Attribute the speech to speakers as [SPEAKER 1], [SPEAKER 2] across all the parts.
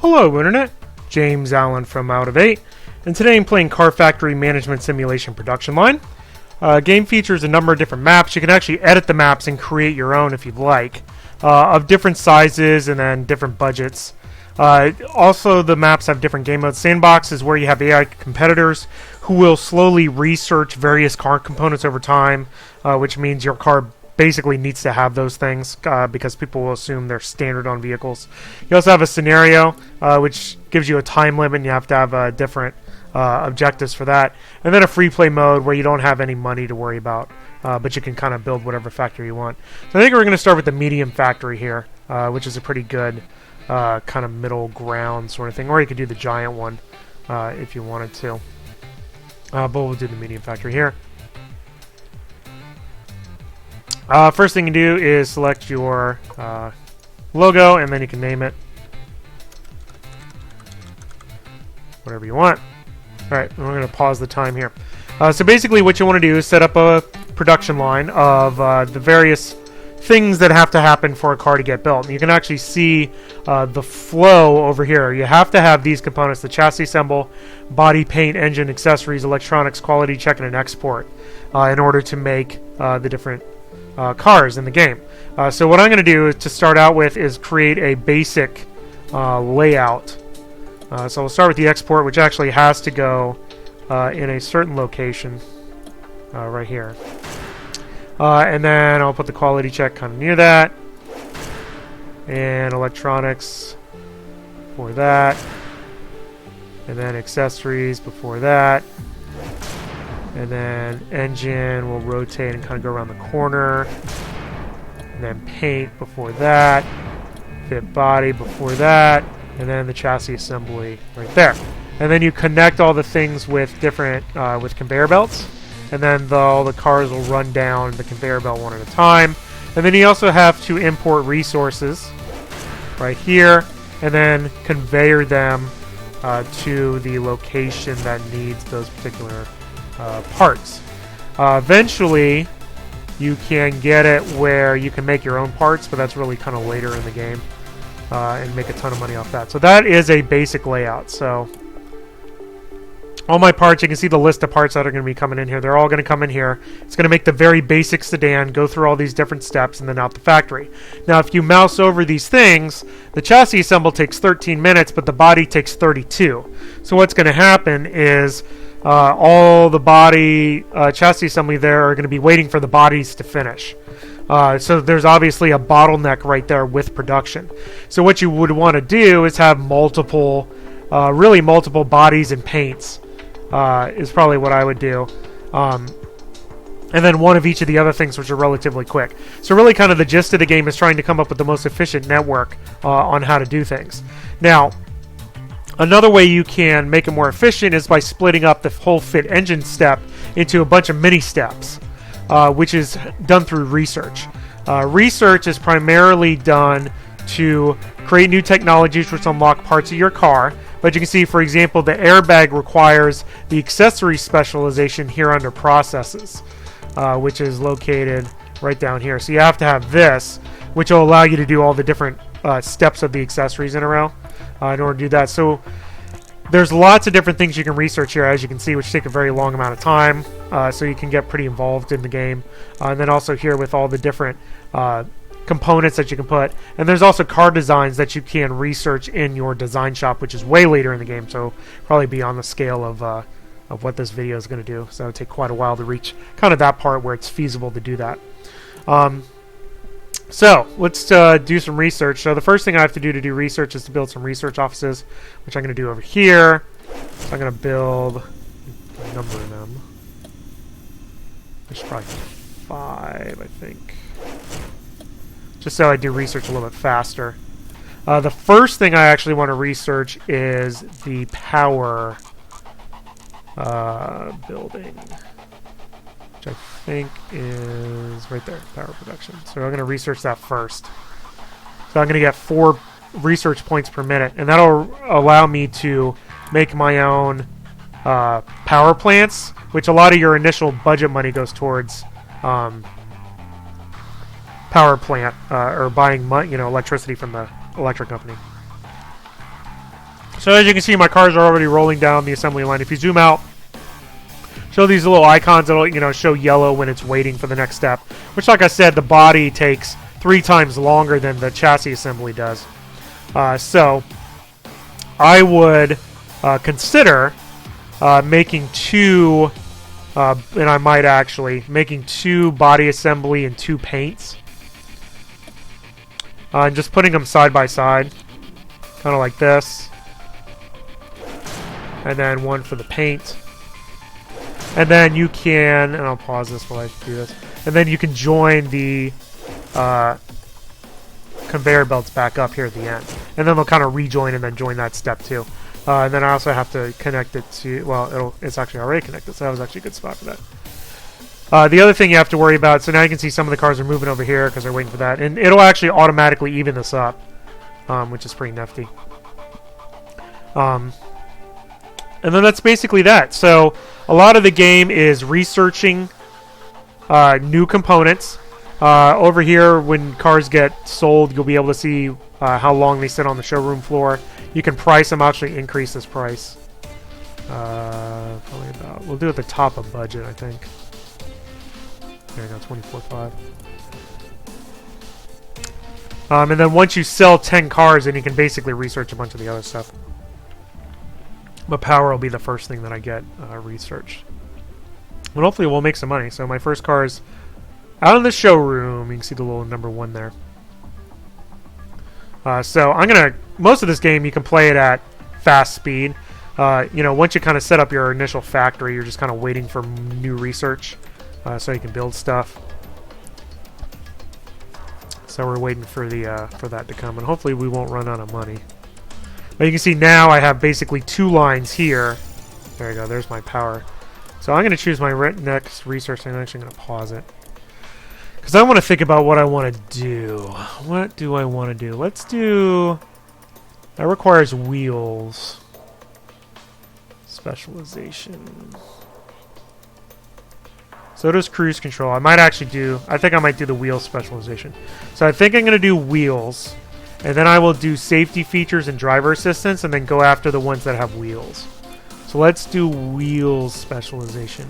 [SPEAKER 1] Hello Internet, James Allen from Out of 8, and today I'm playing Car Factory Management Simulation Production Line. Game features a number of different maps. You can actually edit the maps and create your own if you'd like, of different sizes and then different budgets. Also, the maps have different game modes. Sandbox is where you have AI competitors who will slowly research various car components over time, which means your car basically needs to have those things because people will assume they're standard on vehicles. You also have a scenario, which gives you a time limit, and you have to have different objectives for that. And then a free play mode where you don't have any money to worry about, but you can kind of build whatever factory you want. So I think we're going to start with the medium factory here, which is a pretty good kind of middle ground sort of thing. Or you could do the giant one if you wanted to. But we'll do the medium factory here. First thing you do is select your logo, and then you can name it whatever you want. Alright, we're going to pause the time here. So basically what you want to do is set up a production line of the various things that have to happen for a car to get built. And you can actually see the flow over here. You have to have these components: the chassis assemble, body, paint, engine, accessories, electronics, quality check, and an export in order to make the different cars in the game. So what I'm going to do to start out with is create a basic layout. So we'll start with the export, which actually has to go in a certain location right here. And then I'll put the quality check kind of near that. And electronics before that. And then accessories before that. And then engine will rotate and kind of go around the corner. And then paint before that. Fit body before that. And then the chassis assembly right there. And then you connect all the things with different, with conveyor belts. And then all the cars will run down the conveyor belt one at a time. And then you also have to import resources right here. And then conveyor them to the location that needs those particular parts. Eventually, you can get it where you can make your own parts, but that's really kind of later in the game, and make a ton of money off that. So that is a basic layout. So all my parts, you can see the list of parts that are going to be coming in here. They're all going to come in here. It's going to make the very basic sedan, go through all these different steps, and then out the factory. Now, if you mouse over these things, the chassis assemble takes 13 minutes, but the body takes 32. So what's going to happen is all the body chassis assembly there are going to be waiting for the bodies to finish. So there's obviously a bottleneck right there with production. So what you would want to do is have multiple, really multiple bodies and paints is probably what I would do. And then one of each of the other things, which are relatively quick. So really kind of the gist of the game is trying to come up with the most efficient network on how to do things. Now, another way you can make it more efficient is by splitting up the whole fit engine step into a bunch of mini steps, which is done through research. Research is primarily done to create new technologies which unlock parts of your car. But you can see, for example, the airbag requires the accessory specialization here under processes, which is located right down here. So you have to have this, which will allow you to do all the different steps of the accessories in a row in order to do that. So there's lots of different things you can research here, as you can see, which take a very long amount of time. So you can get pretty involved in the game. And then also here with all the different components that you can put. And there's also car designs that you can research in your design shop, which is way later in the game. So probably beyond the scale of what this video is going to do. So it'll take quite a while to reach kind of that part where it's feasible to do that. So let's do some research. So the first thing I have to do research is to build some research offices, which I'm going to do over here. So I'm going to build a number of them. There's probably 5, I think. Just so I do research a little bit faster. The first thing I actually want to research is the power building, which I think is right there, power production. So I'm going to research that first. So I'm going to get 4 research points per minute, and that'll allow me to make my own power plants, which a lot of your initial budget money goes towards power plant or buying electricity from the electric company. So as you can see, my cars are already rolling down the assembly line. If you zoom out, show these little icons that'll, you know, show yellow when it's waiting for the next step. Which, like I said, the body takes 3 times longer than the chassis assembly does. So I would consider making 2, and I might actually, making 2 body assembly and 2 paints. And just putting them side by side, kind of like this. And then 1 for the paint. And then you can, and I'll pause this while I do this. And then you can join the conveyor belts back up here at the end. And then they'll kind of rejoin and then join that step too. And then I also have to connect it to, well, it's actually already connected, so that was actually a good spot for that. The other thing you have to worry about, so now you can see some of the cars are moving over here because they're waiting for that. And it'll actually automatically even this up, which is pretty nifty. And then that's basically that. So a lot of the game is researching new components. Over here, when cars get sold, you'll be able to see how long they sit on the showroom floor. You can price them, actually increase this price. Probably about, we'll do it at the top of budget, I think. There you go, 24.5. And then once you sell 10 cars, then you can basically research a bunch of the other stuff. But power will be the first thing that I get researched. But hopefully we'll make some money. So my first car is out in the showroom. You can see the little number 1 there. So I'm going to... Most of this game, you can play it at fast speed. You know, once you kind of set up your initial factory, you're just kind of waiting for new research so you can build stuff. So we're waiting for the for that to come. And hopefully we won't run out of money. But you can see now I have basically 2 lines here. There you go. There's my power. So I'm going to choose my next research. I'm actually going to pause it. Because I want to think about what I want to do. What do I want to do? Let's do... That requires wheels. Specialization. So does cruise control. I might actually do... I think I might do the wheel specialization. So I think I'm going to do wheels. And then I will do safety features and driver assistance, and then go after the ones that have wheels. So let's do wheels specialization.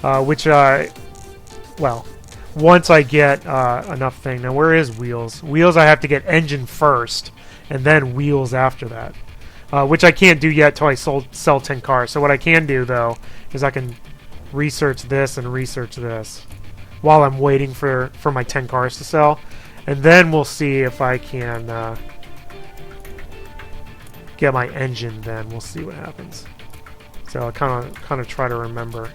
[SPEAKER 1] Well, once I get enough thing. Now, where is wheels? Wheels, I have to get engine first, and then wheels after that. Which I can't do yet till I sell 10 cars. So what I can do, though, is I can research this and research this while I'm waiting for my 10 cars to sell. And then we'll see if I can get my engine. Then we'll see what happens. So I'll kind of try to remember.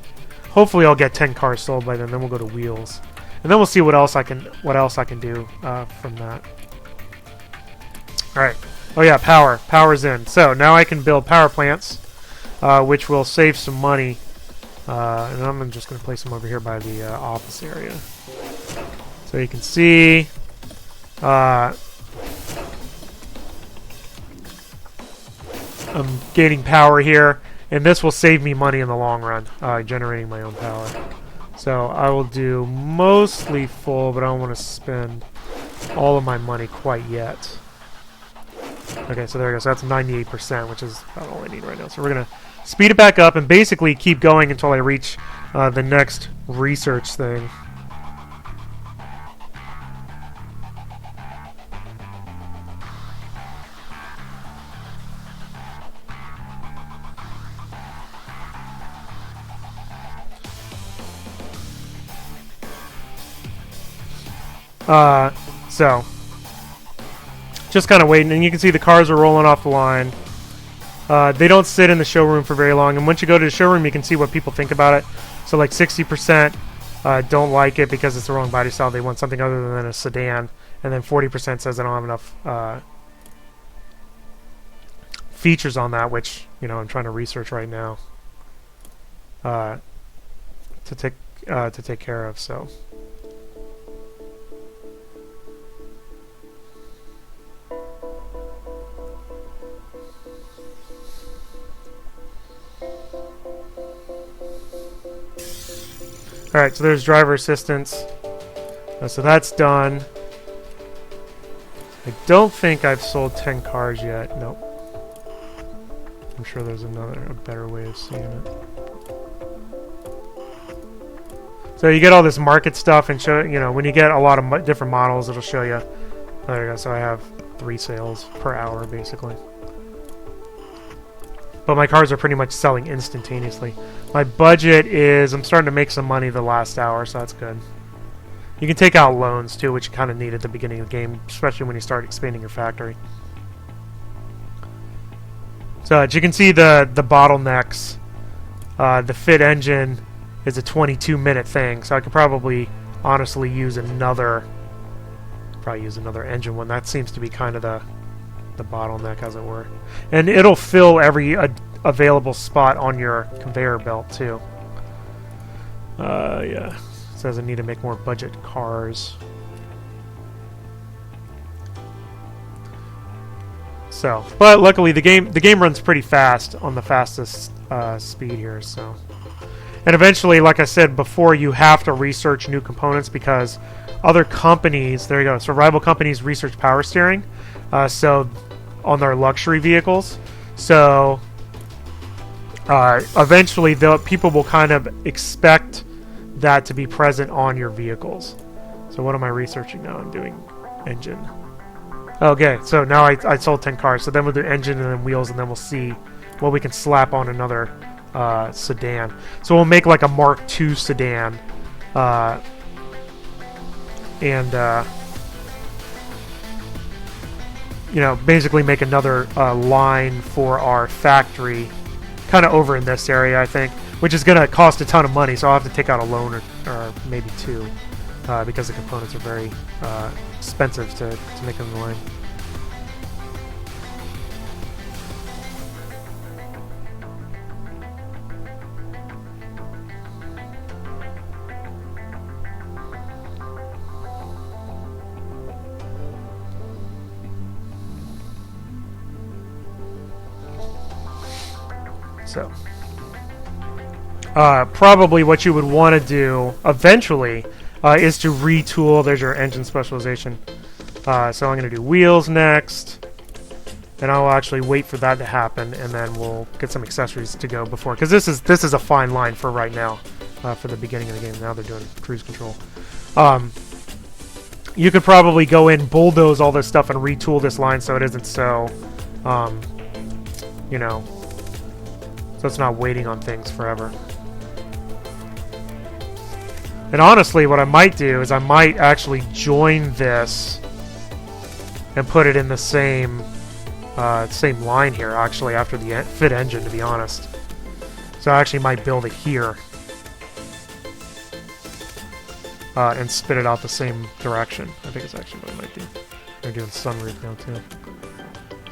[SPEAKER 1] Hopefully, I'll get 10 cars sold by then. Then we'll go to wheels, and then we'll see what else I can do from that. All right. Oh yeah, power. Power's in. So now I can build power plants, which will save some money. And I'm just going to place them over here by the office area, so you can see. I'm gaining power here, and this will save me money in the long run, generating my own power. So I will do mostly full, but I don't want to spend all of my money quite yet. Okay, so there we go. So that's 98%, which is about all I need right now. So we're going to speed it back up and basically keep going until I reach the next research thing. So just kind of waiting, and you can see the cars are rolling off the line. They don't sit in the showroom for very long, and once you go to the showroom, you can see what people think about it. So like 60% don't like it because it's the wrong body style. They want something other than a sedan, and then 40% says they don't have enough features on that, which I'm trying to research right now to take care of. So. Alright, so there's driver assistance. So that's done. I don't think I've sold 10 cars yet. Nope. I'm sure there's a better way of seeing it. So you get all this market stuff and show, you know, when you get a lot of different models, it'll show you. There you go. So I have 3 sales per hour, basically. But my cars are pretty much selling instantaneously. My budget is, I'm starting to make some money the last hour, so that's good. You can take out loans, too, which you kind of need at the beginning of the game, especially when you start expanding your factory. So as you can see, the bottlenecks, the fit engine is a 22-minute thing, so I could probably honestly use another engine one. That seems to be kind of the bottleneck, as it were. And it'll fill every available spot on your conveyor belt, too. Yeah. It says I need to make more budget cars. So, but luckily the game runs pretty fast on the fastest speed here, so. And eventually, like I said before, you have to research new components because other companies, there you go, so rival companies research power steering, so on their luxury vehicles. So eventually, people will kind of expect that to be present on your vehicles. So what am I researching now? I'm doing engine. Okay, so now I sold 10 cars. So then we'll do engine and then wheels, and then we'll see what we can slap on another sedan. So we'll make like a Mark II sedan, and you know, basically make another line for our factory, kind of over in this area, I think, which is going to cost a ton of money. So I'll have to take out a loan or maybe 2, because the components are very expensive to make them the line. So, probably what you would want to do eventually is to retool. There's your engine specialization. So I'm going to do wheels next, and I'll actually wait for that to happen, and then we'll get some accessories to go before, because this is a fine line for right now, for the beginning of the game. Now they're doing cruise control. You could probably go in, bulldoze all this stuff, and retool this line so it isn't so, you know. So it's not waiting on things forever. And honestly, what I might do is I might actually join this and put it in the same line here, actually, after the fit engine, to be honest. So I actually might build it here and spit it out the same direction. I think it's actually what I might do. They're doing sunroof now, too.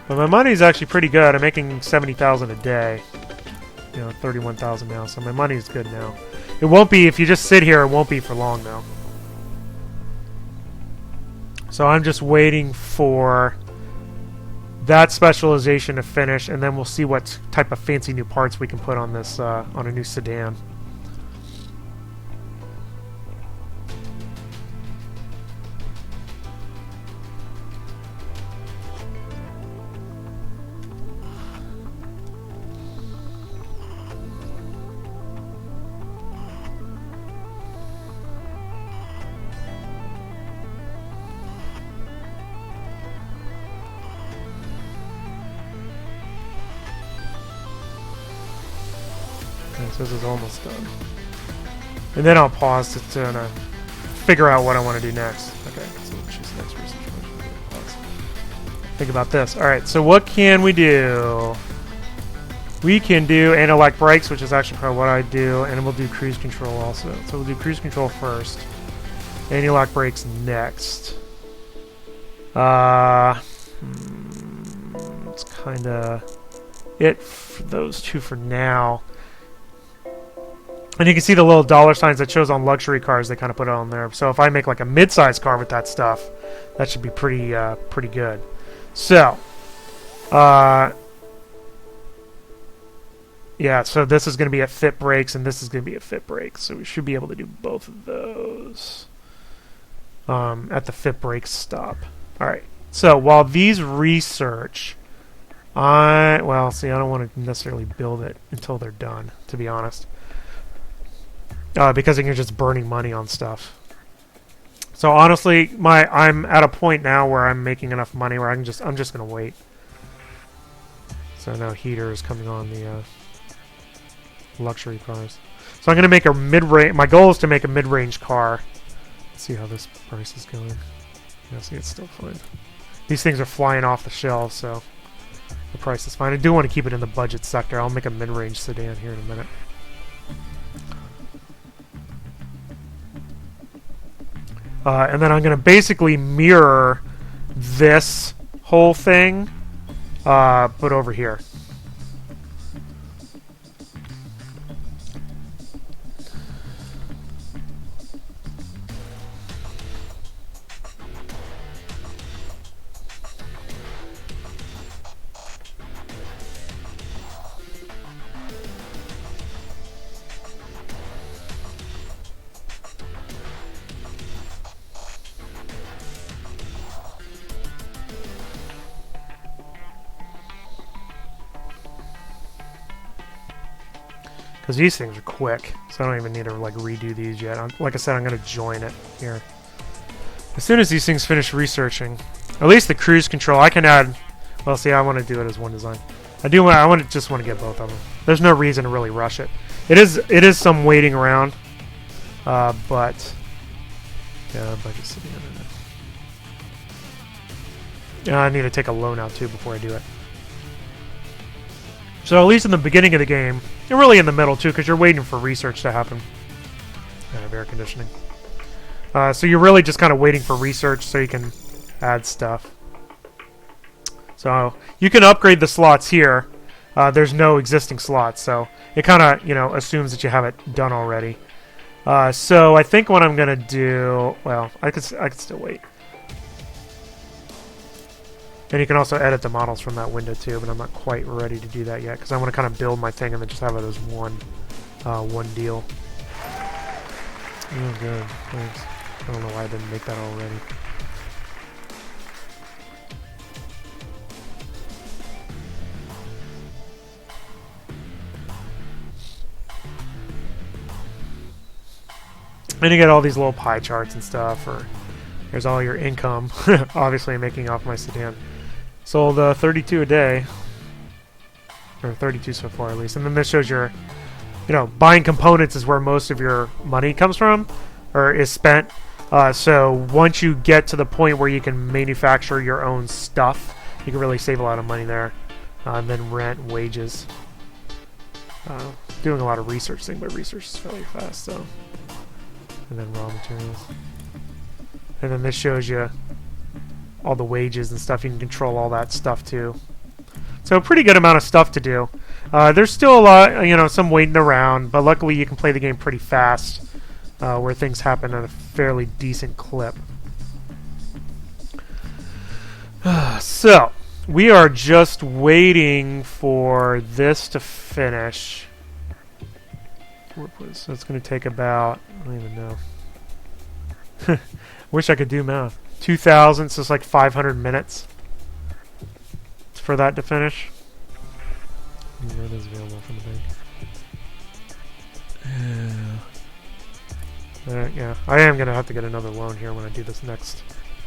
[SPEAKER 1] But my money's actually pretty good. I'm making $70,000 a day. You know, 31,000 now, so my money's good now. It won't be, if you just sit here, it won't be for long now. So I'm just waiting for that specialization to finish, and then we'll see what type of fancy new parts we can put on this, on a new sedan. So this is almost done. And then I'll pause to figure out what I want to do next. Okay, so we'll choose the next research function. Pause. Think about this. Alright, so what can we do? We can do anti-lock brakes, which is actually probably what I do, and we'll do cruise control also. So we'll do cruise control first. Anti-lock brakes next. It's kind of it for those two for now. And you can see the little dollar signs that shows on luxury cars. They kind of put it on there. So if I make like a mid-size car with that stuff, that should be pretty good. So, yeah. So this is going to be at fit brakes, and this is going to be at fit brakes. So we should be able to do both of those at the fit brakes stop. All right. So while these research, Well, see, I don't want to necessarily build it until they're done, to be honest. Because you're just burning money on stuff. So honestly, I'm at a point now where I'm making enough money where I'm just gonna wait. So now heater is coming on the luxury cars. So I'm gonna make a mid-range. My goal is to make a mid-range car. Let's see how this price is going. Yeah, see, it's still fine. These things are flying off the shelves, so the price is fine. I do want to keep it in the budget sector. I'll make a mid-range sedan here in a minute. And then I'm going to basically mirror this whole thing, but over here. Because these things are quick, so I don't even need to like redo these yet. Like I said, I'm going to join it here. As soon as these things finish researching, at least the cruise control, I can add. Well, see, I want to do it as one design. I just want to get both of them. There's no reason to really rush it. It is some waiting around, but yeah, budget city. Yeah, I need to take a loan out too before I do it. So at least in the beginning of the game, and really in the middle too, because you're waiting for research to happen. I have air conditioning. So you're really just kind of waiting for research so you can add stuff. So you can upgrade the slots here. There's no existing slots, so it kind of assumes that you have it done already. So I think what I'm gonna do, well, I could still wait. And you can also edit the models from that window too, but I'm not quite ready to do that yet because I want to kind of build my thing and then just have it as one deal. Oh, good. Thanks. I don't know why I didn't make that already. And you get all these little pie charts and stuff, or here's all your income. Obviously, I'm making off my sedan. Sold 32 a day, or 32 so far at least. And then this shows your, buying components is where most of your money comes from, or is spent. So once you get to the point where you can manufacture your own stuff, you can really save a lot of money there. And then rent, wages. Doing a lot of research thing, but research is fairly fast, so. And then raw materials. And then this shows you all the wages and stuff. You can control all that stuff too. So a pretty good amount of stuff to do. There's still a lot, some waiting around, but luckily you can play the game pretty fast, where things happen at a fairly decent clip. So we are just waiting for this to finish. So it's going to take about, I don't even know. Wish I could do math. 2,000, so it's like 500 minutes for that to finish. That is available from the bank. Yeah, I am going to have to get another loan here when I do this next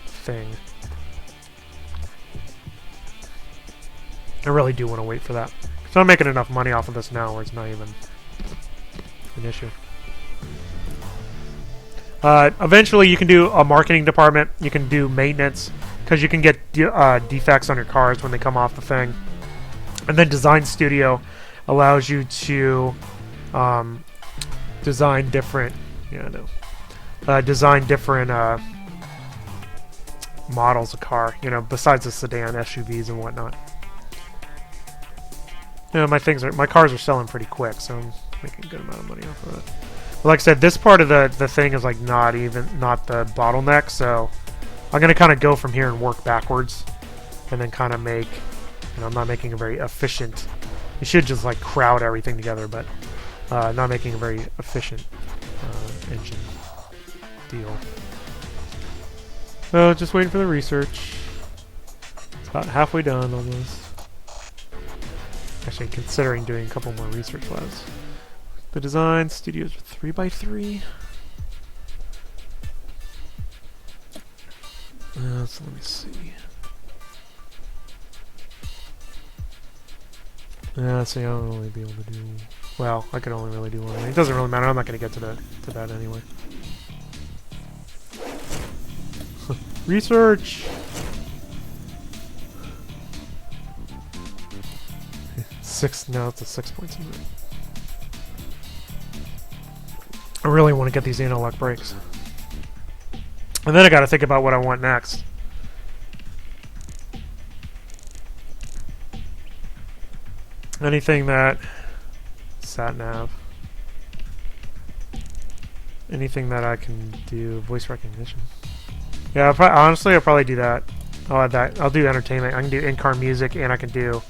[SPEAKER 1] thing. I really do want to wait for that. So I'm making enough money off of this now where it's not even an issue. Eventually, you can do a marketing department. You can do maintenance because you can get defects on your cars when they come off the thing. And then Design Studio allows you to design different, design different models of car. Besides the sedan, SUVs, and whatnot. My cars are selling pretty quick, so I'm making a good amount of money off of it. Like I said, this part of the thing is like not the bottleneck, so I'm going to kind of go from here and work backwards and then kind of make, I'm not making a very efficient, you should just like crowd everything together, but not making a very efficient engine deal. So just waiting for the research. It's about halfway done almost. Actually, considering doing a couple more research labs. The design studios are 3x3. So let me see. See, I'll only be able to do... Well, I could only really do one. It doesn't really matter. I'm not going to get to that anyway. Research! Now it's a 6 points. I really want to get these anti-lock brakes. And then I got to think about what I want next. Anything that... sat-nav. Anything that I can do voice recognition. Yeah, honestly, I'll probably do that. I'll add that. I'll do entertainment. I can do in-car music, and I can do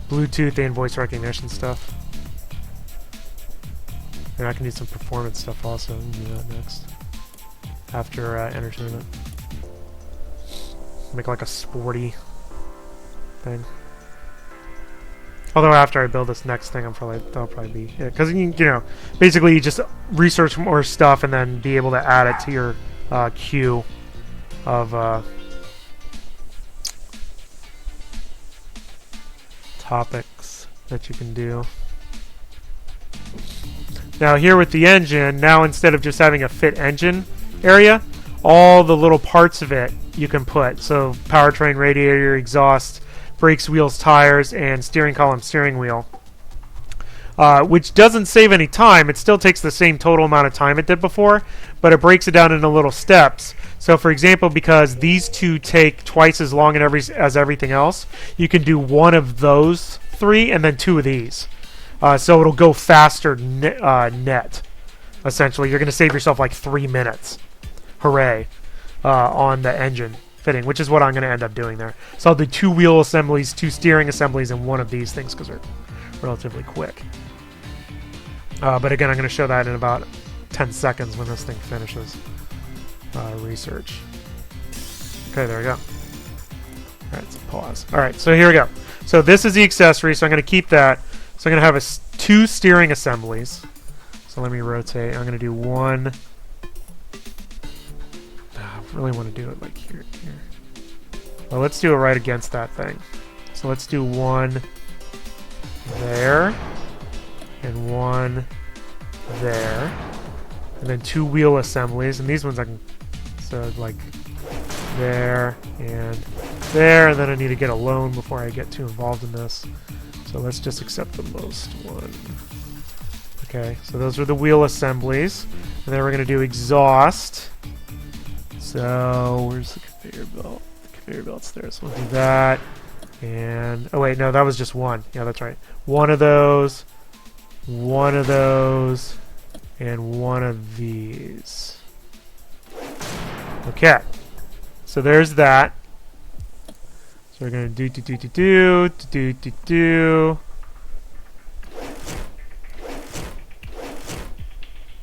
[SPEAKER 1] Bluetooth and voice recognition stuff. And I can do some performance stuff also. I can do that next. After entertainment. Make like a sporty thing. Although after I build this next thing, that'll probably be it. Because, you know, basically you just research more stuff and then be able to add it to your queue of topics that you can do. Now here with the engine, now instead of just having a fit engine area, all the little parts of it you can put. So powertrain, radiator, exhaust, brakes, wheels, tires, and steering column, steering wheel. Which doesn't save any time. It still takes the same total amount of time it did before, but it breaks it down into little steps. So for example, because these two take twice as long as everything else, you can do one of those three and then two of these. So it'll go faster net, essentially. You're going to save yourself like 3 minutes. Hooray. On the engine fitting, which is what I'm going to end up doing there. So I'll do 2 wheel assemblies, 2 steering assemblies, and 1 of these things because they're relatively quick. But again, I'm going to show that in about 10 seconds when this thing finishes. Research. Okay, there we go. Alright, so pause. Alright, so here we go. So this is the accessory, so I'm going to keep that. So I'm going to have 2 steering assemblies. So let me rotate. I'm going to do 1. I really want to do it like here. Well, let's do it right against that thing. So let's do 1 there. And 1 there. And then 2 wheel assemblies. And these ones I can... So like there and there. And then I need to get a loan before I get too involved in this. So let's just accept the most one. Okay, so those are the wheel assemblies. And then we're going to do exhaust. So where's the conveyor belt? The conveyor belt's there, so we'll do that. And, oh wait, no, that was just 1. Yeah, that's right. 1 of those, 1 of those, and 1 of these. Okay, so there's that. So we're going to do.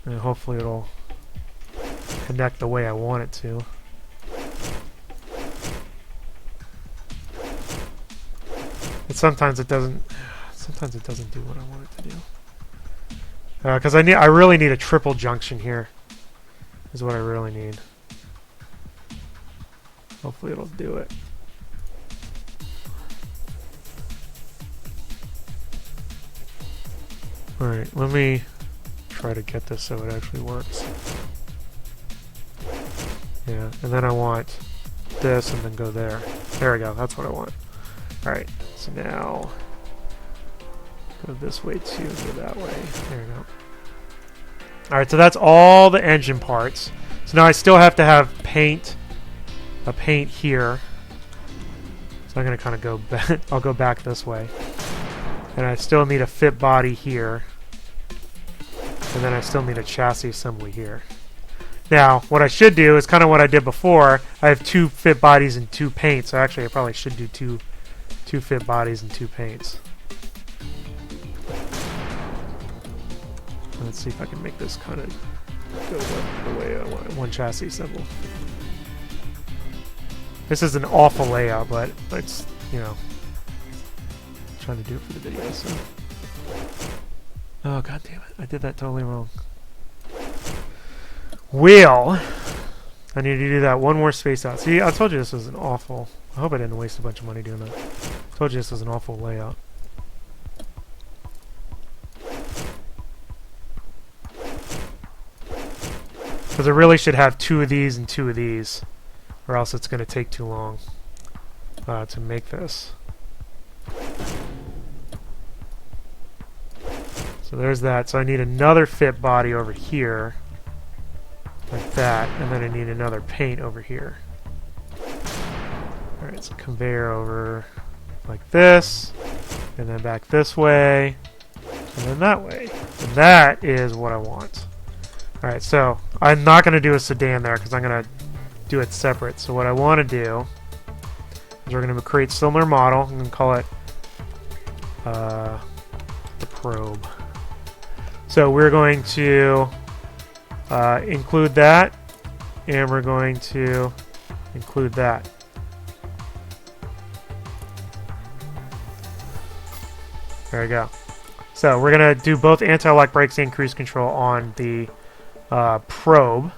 [SPEAKER 1] And hopefully it'll connect the way I want it to. But sometimes it doesn't. Sometimes it doesn't do what I want it to do. Because I really need a triple junction here. Is what I really need. Hopefully it'll do it. Alright, let me try to get this so it actually works. Yeah, and then I want this and then go there. There we go, that's what I want. Alright, so now go this way too, go that way. There we go. Alright, so that's all the engine parts. So now I still have to have a paint here. So I'm going to kind of go back. I'll go back this way. And I still need a fit body here. And then I still need a chassis assembly here. Now, what I should do is kind of what I did before. I have 2 fit bodies and 2 paints. So actually, I probably should do two fit bodies and 2 paints. Let's see if I can make this kind of go the way I want. 1 chassis assemble. This is an awful layout, but it's, you know, trying to do it for the video, so... Oh, god damn it. I did that totally wrong. Wheel. I need to do that one more space out. See, I told you this was an awful... I hope I didn't waste a bunch of money doing that. I told you this was an awful layout. Because I really should have 2 of these and 2 of these. Or else it's going to take too long to make this. So there's that. So I need another fit body over here. Like that. And then I need another paint over here. Alright, so conveyor over like this. And then back this way. And then that way. And that is what I want. Alright, so I'm not going to do a sedan there because I'm going to do it separate. So what I want to do is we're going to create similar model. I'm going to call it the probe. So we're going to include that, and we're going to include that. There we go. So we're going to do both anti-lock brakes and cruise control on the probe.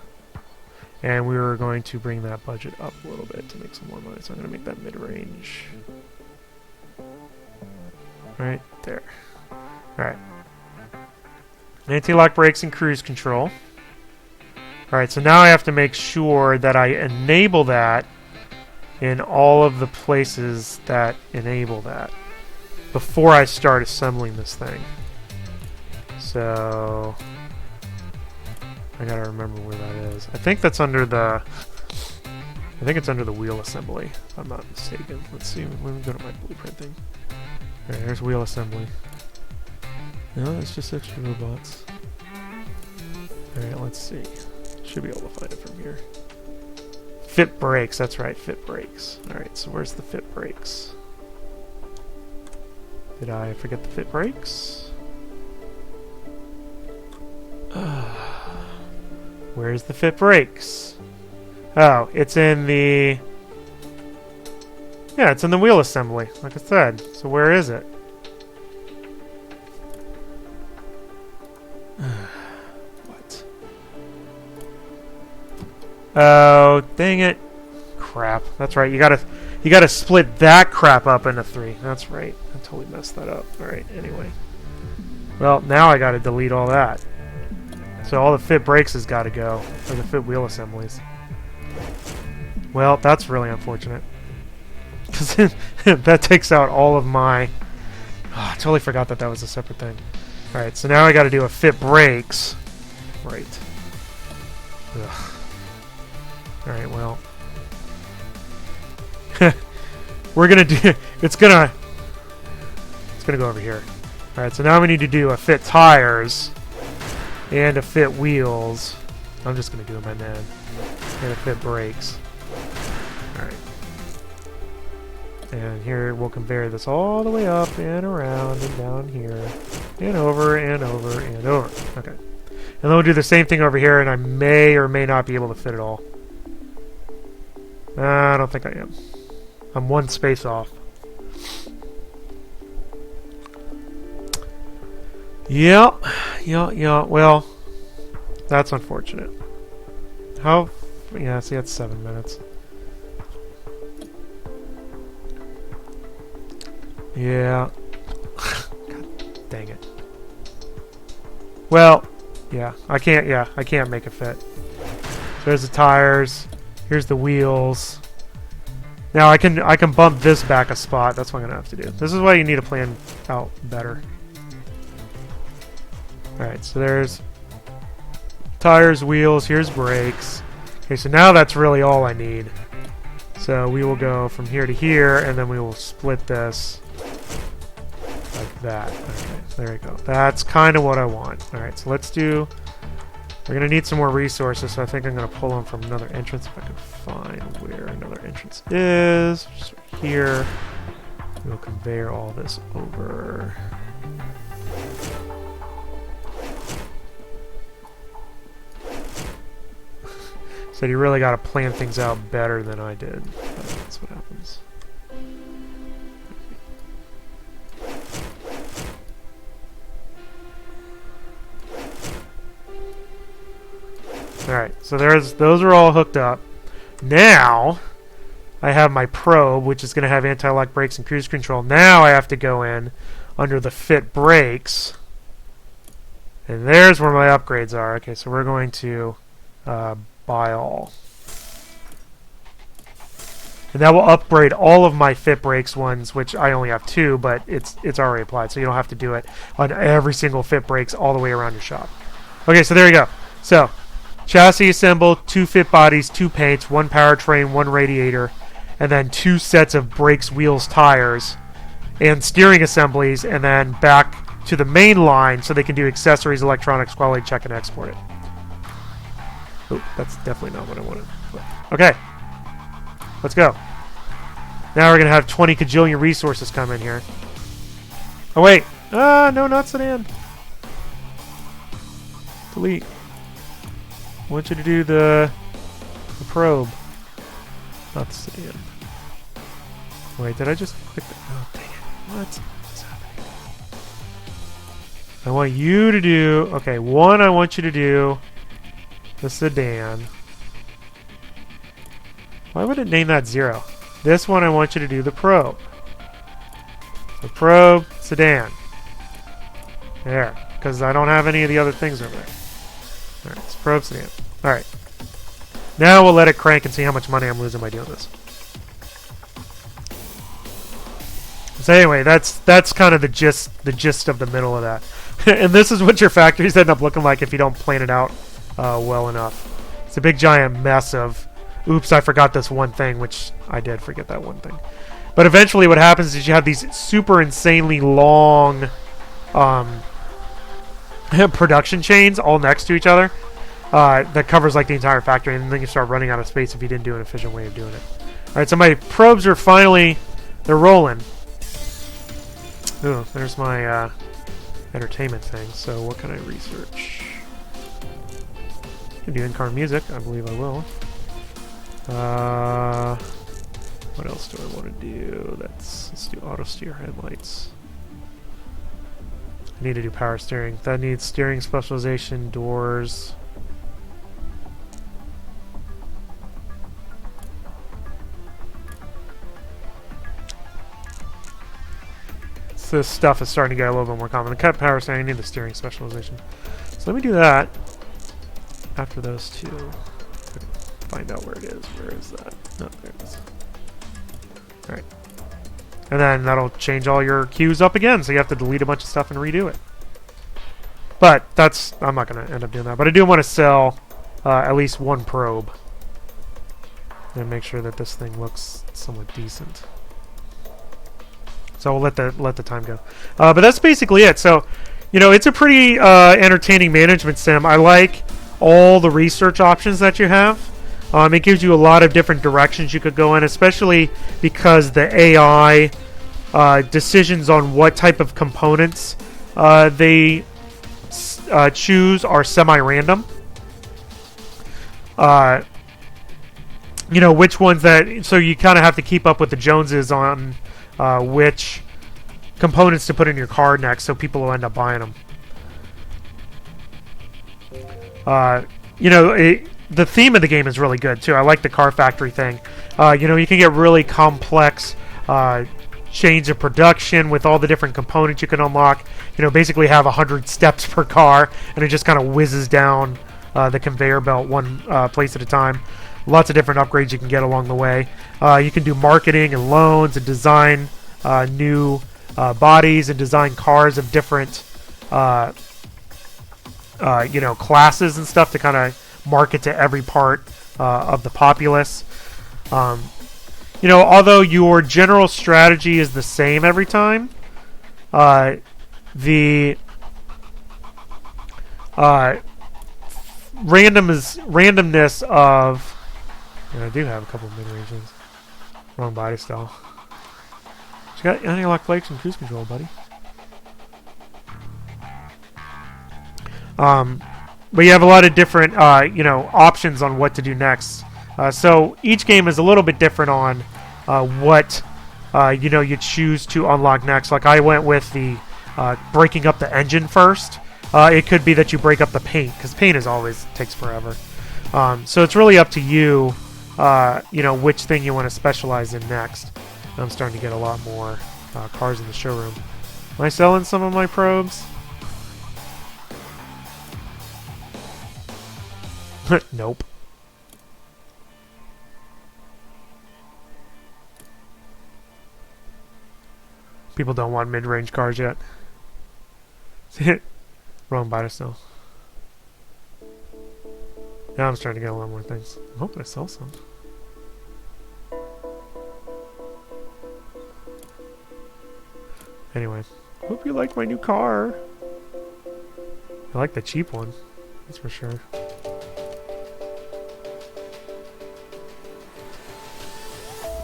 [SPEAKER 1] And we were going to bring that budget up a little bit to make some more money. So I'm going to make that mid-range. Right there. Alright. Anti-lock brakes and cruise control. Alright, so now I have to make sure that I enable that in all of the places that enable that before I start assembling this thing. So I gotta remember where that is. I think that's under the... I think it's under the wheel assembly, if I'm not mistaken. Let's see. Let me go to my blueprint thing. Alright, there's wheel assembly. No, it's just extra robots. Alright, let's see. Should be able to find it from here. Fit brakes, that's right, fit brakes. Alright, so where's the fit brakes? Did I forget the fit brakes? Where's the fit brakes? Oh, it's in the... Yeah, it's in the wheel assembly, like I said. So where is it? What? Oh, dang it. Crap. That's right. You gotta split that crap up into 3. That's right. I totally messed that up. Alright, anyway. Well, now I gotta delete all that. So all the fit brakes has gotta go. Or the fit wheel assemblies. Well, that's really unfortunate. Because that takes out all of my... Oh, I totally forgot that that was a separate thing. Alright, so now I gotta do a fit brakes. Right. Ugh. Alright, well... we're gonna do... It's gonna go over here. Alright, so now we need to do a fit tires... and a fit wheels. I'm just gonna do it, my man. And a fit brakes. Alright. And here we'll conveyor this all the way up and around and down here. And over and over and over. Okay. And then we'll do the same thing over here, and I may or may not be able to fit it all. I don't think I am. I'm 1 space off. Yeah. Well, that's unfortunate. How... Yeah, see, that's 7 minutes. Yeah. God dang it. Well, yeah, I can't make it fit. There's the tires. Here's the wheels. Now I can bump this back a spot. That's what I'm gonna have to do. This is why you need to plan out better. Alright, so there's tires, wheels, here's brakes. Okay, so now that's really all I need. So we will go from here to here, and then we will split this like that. Okay, there we go. That's kind of what I want. Alright, so let's do... We're going to need some more resources, so I think I'm going to pull them from another entrance if I can find where another entrance is. Just right here. We'll conveyor all this over. So you really got to plan things out better than I did. But that's what happens. Alright, so those are all hooked up. Now, I have my probe, which is going to have anti-lock brakes and cruise control. Now I have to go in under the fit brakes. And there's where my upgrades are. Okay, so we're going to buy all. And that will upgrade all of my fit brakes ones, which I only have 2, but it's already applied, so you don't have to do it on every single fit brakes all the way around your shop. Okay, so there you go. So, chassis assembled, 2 fit bodies, 2 paints, 1 powertrain, 1 radiator, and then 2 sets of brakes, wheels, tires, and steering assemblies, and then back to the main line so they can do accessories, electronics, quality check, and export it. Oh, that's definitely not what I wanted. Okay. Let's go. Now we're going to have 20 kajillion resources come in here. Oh, wait. No, not sedan. Delete. I want you to do the probe. Not the sedan. Wait, did I just click that? Oh, dang it. What's happening? I want you to do... Okay, one, I want you to do the sedan. Why would it name that 0? This one I want you to do the probe. The probe, sedan. There. Because I don't have any of the other things over there. Alright, it's probe, sedan. Alright. Now we'll let it crank and see how much money I'm losing by doing this. So anyway, that's kind of the gist of the middle of that. And this is what your factories end up looking like if you don't plan it out well enough. It's a big giant mess of... Oops, I forgot this one thing, which I did forget that one thing. But eventually what happens is you have these super insanely long production chains all next to each other that covers like the entire factory, and then you start running out of space if you didn't do an efficient way of doing it. Alright, so my probes are finally... They're rolling. Ooh, there's my entertainment thing. So what can I research? I can do in-car music. I believe I will. What else do I want to do? Let's do auto steer headlights. I need to do power steering. That needs steering specialization, doors. So this stuff is starting to get a little bit more common. The cut power steering, I need the steering specialization. So let me do that after those two. Find out where it is. Where is that? No, there it is. Alright. And then that'll change all your queues up again, so you have to delete a bunch of stuff and redo it. But I'm not going to end up doing that. But I do want to sell at least 1 probe. And make sure that this thing looks somewhat decent. So we'll let the time go. But that's basically it. So, you know, it's a pretty entertaining management sim. I like all the research options that you have. It gives you a lot of different directions you could go in, especially because the AI decisions on what type of components they choose are semi-random. You know, which ones that... So you kind of have to keep up with the Joneses on which components to put in your car next, so people will end up buying them. You know, the theme of the game is really good, too. I like the car factory thing. You know, you can get really complex chains of production with all the different components you can unlock. You know, basically have 100 steps per car, and it just kind of whizzes down the conveyor belt one place at a time. Lots of different upgrades you can get along the way. You can do marketing and loans and design new bodies and design cars of different, you know, classes and stuff to kind of market to every part of the populace. You know, although your general strategy is the same every time, the randomness of... And I do have a couple of mid-regions. Wrong body style. You got anti-lock brakes and cruise control, buddy. But you have a lot of different, you know, options on what to do next. So each game is a little bit different on what, you know, you choose to unlock next. Like I went with the breaking up the engine first. It could be that you break up the paint, because paint is always takes forever. So it's really up to you, you know, which thing you want to specialize in next. I'm starting to get a lot more cars in the showroom. Am I selling some of my probes? Nope. People don't want mid-range cars yet. Wrong biter still. Now I'm starting to get a lot more things. I'm hoping I sell some. Anyway, hope you like my new car. I like the cheap one, that's for sure.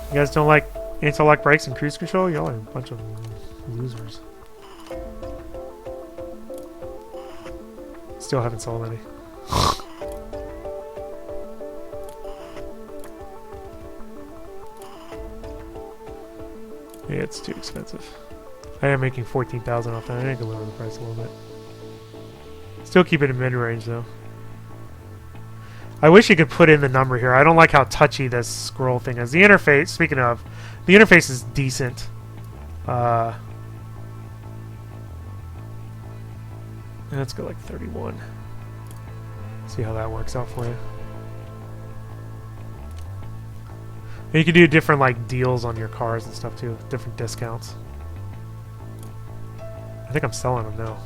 [SPEAKER 1] You guys don't like anti-lock brakes and cruise control? Y'all are a bunch of losers. Still haven't sold any. Yeah, it's too expensive. I am making 14,000 off that. I need to lower the price a little bit. Still keep it in mid-range though. I wish you could put in the number here. I don't like how touchy this scroll thing is. The interface, speaking of, the interface is decent. Let's go like 31. See how that works out for you. And you can do different like deals on your cars and stuff too. Different discounts. I think I'm selling them now.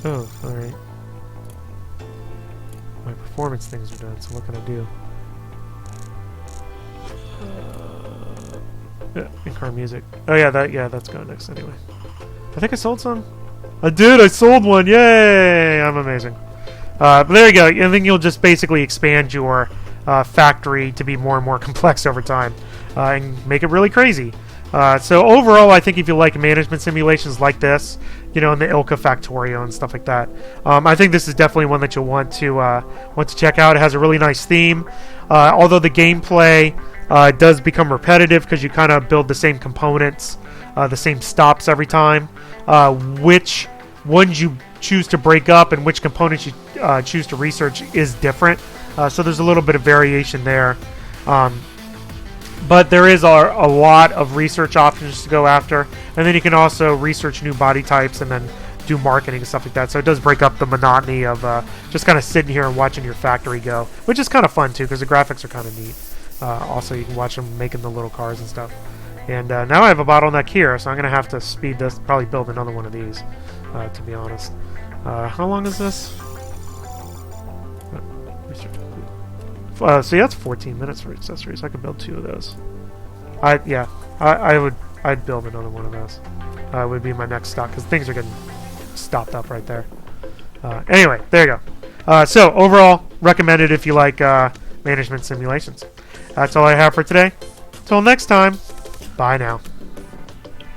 [SPEAKER 1] Oh, alright. My performance things are done, so what can I do? Yeah, in-car music. Oh yeah, that's going next anyway. I think I sold some. I did! I sold one! Yay! I'm amazing. But there you go. I think you'll just basically expand your factory to be more and more complex over time and make it really crazy. So overall, I think if you like management simulations like this, you know, in the Ilka Factorio and stuff like that, I think this is definitely one that you'll want to check out. It has a really nice theme, although the gameplay does become repetitive because you kind of build the same components, the same stops every time. Which ones you choose to break up and which components you choose to research is different. So there's a little bit of variation there. But there is a lot of research options to go after. And then you can also research new body types and then do marketing and stuff like that. So it does break up the monotony of just kind of sitting here and watching your factory go, which is kind of fun too because the graphics are kind of neat. Also, you can watch them making the little cars and stuff. And now I have a bottleneck here, so I'm going to have to speed this, probably build another one of these, to be honest. How long is this? So yeah, that's 14 minutes for accessories. I could build 2 of those. I'd build another one of those. Would be my next stop, because things are getting stopped up right there. Anyway, there you go. So overall, recommended if you like management simulations. That's all I have for today. Until next time, bye now.